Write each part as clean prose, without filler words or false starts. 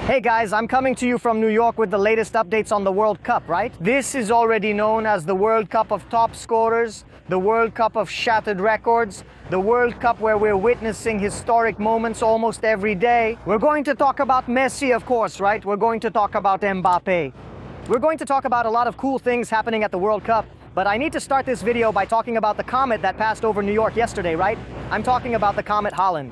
Hey guys, I'm coming to you from New York with the latest updates on the World Cup, right? This is already known as the World Cup of top scorers, the World Cup of shattered records, the World Cup where we're witnessing historic moments almost every day. We're going to talk about Messi, of course, right? We're going to talk about Mbappé. We're going to talk about a lot of cool things happening at the World Cup, but I need to start this video by talking about the comet that passed over New York yesterday, right? I'm talking about the comet Haaland.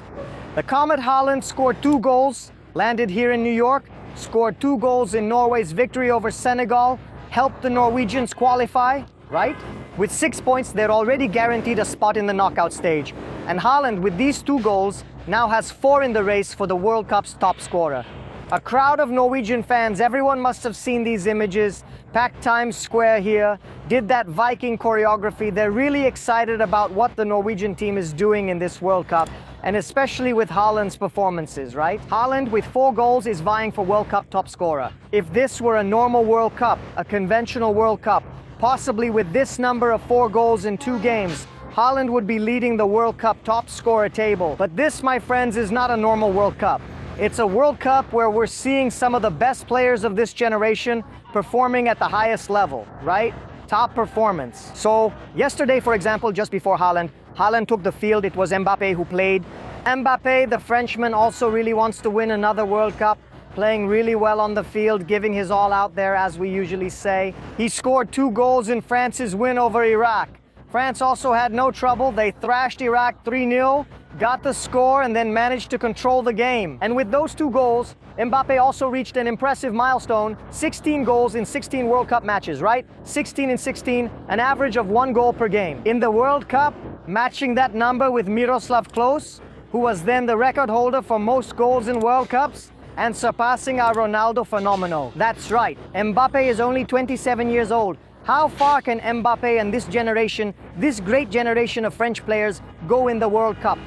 The comet Haaland scored 2 goals, landed here in New York, scored 2 goals in Norway's victory over Senegal, helped the Norwegians qualify, right? With 6 points, they're already guaranteed a spot in the knockout stage. And Haaland, with these 2 goals, now has 4 in the race for the World Cup's top scorer. A crowd of Norwegian fans, everyone must have seen these images, packed Times Square here, did that Viking choreography. They're really excited about what the Norwegian team is doing in this World Cup, and especially with Haaland's performances, right? Haaland, with 4 goals, is vying for World Cup top scorer. If this were a normal World Cup, a conventional World Cup, possibly with this number of 4 goals in 2 games, Haaland would be leading the World Cup top scorer table. But this, my friends, is not a normal World Cup. It's a World Cup where we're seeing some of the best players of this generation performing at the highest level, right? Top performance. So yesterday, for example, just before Haaland took the field, it was Mbappé who played. Mbappé, the Frenchman, also really wants to win another World Cup, playing really well on the field, giving his all out there, as we usually say. He scored 2 goals in France's win over Iraq. France also had no trouble. They thrashed Iraq 3-0, got the score, and then managed to control the game. And with those 2 goals, Mbappé also reached an impressive milestone, 16 goals in 16 World Cup matches, right? 16 in 16, an average of 1 goal per game. In the World Cup, matching that number with Miroslav Klose, who was then the record holder for most goals in World Cups, and surpassing our Ronaldo phenomenon. That's right, Mbappé is only 27 years old. How far can Mbappé and this generation, this great generation of French players, go in the World Cup?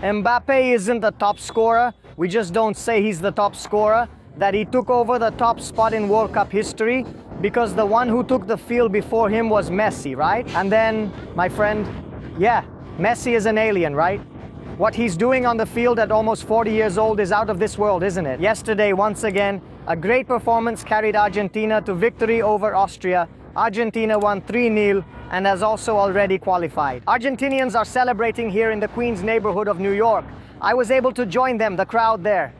Mbappé isn't the top scorer. We just don't say he's the top scorer, that he took over the top spot in World Cup history, because the one who took the field before him was Messi, right? And then, my friend, yeah, Messi is an alien, right? What he's doing on the field at almost 40 years old is out of this world, isn't it? Yesterday, once again, a great performance carried Argentina to victory over Austria. Argentina won 3-0 and has also already qualified. Argentinians are celebrating here in the Queens neighborhood of New York. I was able to join them, the crowd there.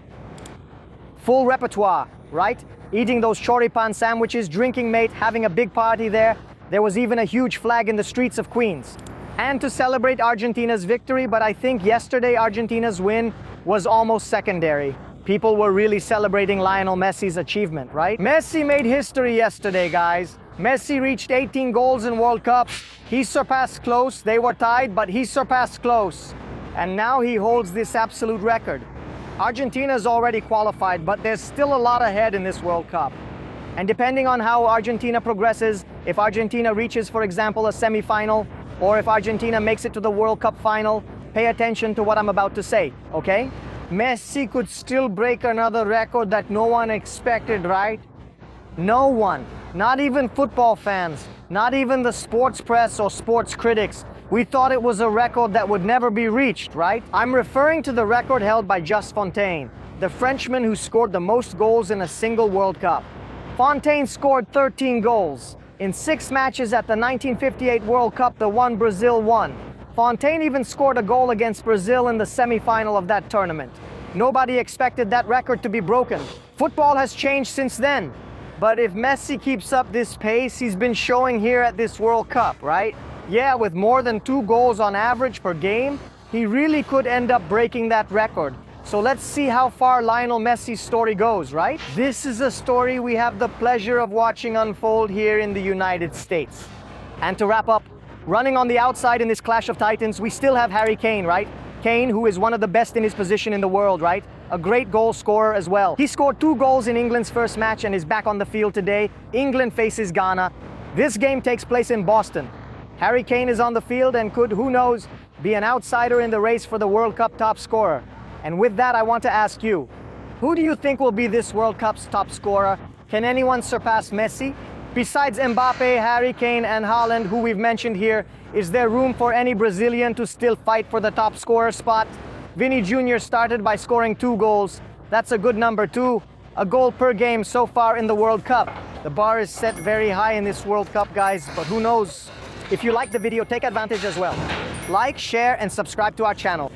Full repertoire, right? Eating those choripan sandwiches, drinking mate, having a big party there. There was even a huge flag in the streets of Queens. And to celebrate Argentina's victory, but I think yesterday Argentina's win was almost secondary. People were really celebrating Lionel Messi's achievement, right? Messi made history yesterday, guys. Messi reached 18 goals in World Cups. He surpassed Klose. They were tied, but he surpassed Klose. And now he holds this absolute record. Argentina's already qualified, but there's still a lot ahead in this World Cup. And depending on how Argentina progresses, if Argentina reaches, for example, a semi-final, or if Argentina makes it to the World Cup final, pay attention to what I'm about to say, okay? Messi could still break another record that no one expected, right? No one, not even football fans, not even the sports press or sports critics. We thought it was a record that would never be reached, right? I'm referring to the record held by Just Fontaine, the Frenchman who scored the most goals in a single World Cup. Fontaine scored 13 goals in 6 matches at the 1958 World Cup, the one Brazil won. Fontaine even scored a goal against Brazil in the semi-final of that tournament. Nobody expected that record to be broken. Football has changed since then. But if Messi keeps up this pace he's been showing here at this World Cup, right? Yeah, with more than 2 goals on average per game, he really could end up breaking that record. So let's see how far Lionel Messi's story goes, right? This is a story we have the pleasure of watching unfold here in the United States. And to wrap up, running on the outside in this clash of titans, we still have Harry Kane, right? Kane, who is one of the best in his position in the world, right? A great goal scorer as well. He scored 2 goals in England's first match and is back on the field today. England faces Ghana. This game takes place in Boston. Harry Kane is on the field and could, who knows, be an outsider in the race for the World Cup top scorer. And with that, I want to ask you, who do you think will be this World Cup's top scorer? Can anyone surpass Messi? Besides Mbappé, Harry Kane, and Haaland, who we've mentioned here, is there room for any Brazilian to still fight for the top scorer spot? Vini Jr. started by scoring 2 goals. That's a good number too. a goal per game so far in the World Cup. The bar is set very high in this World Cup, guys, but who knows? If you like the video, take advantage as well. Like, share, and subscribe to our channel.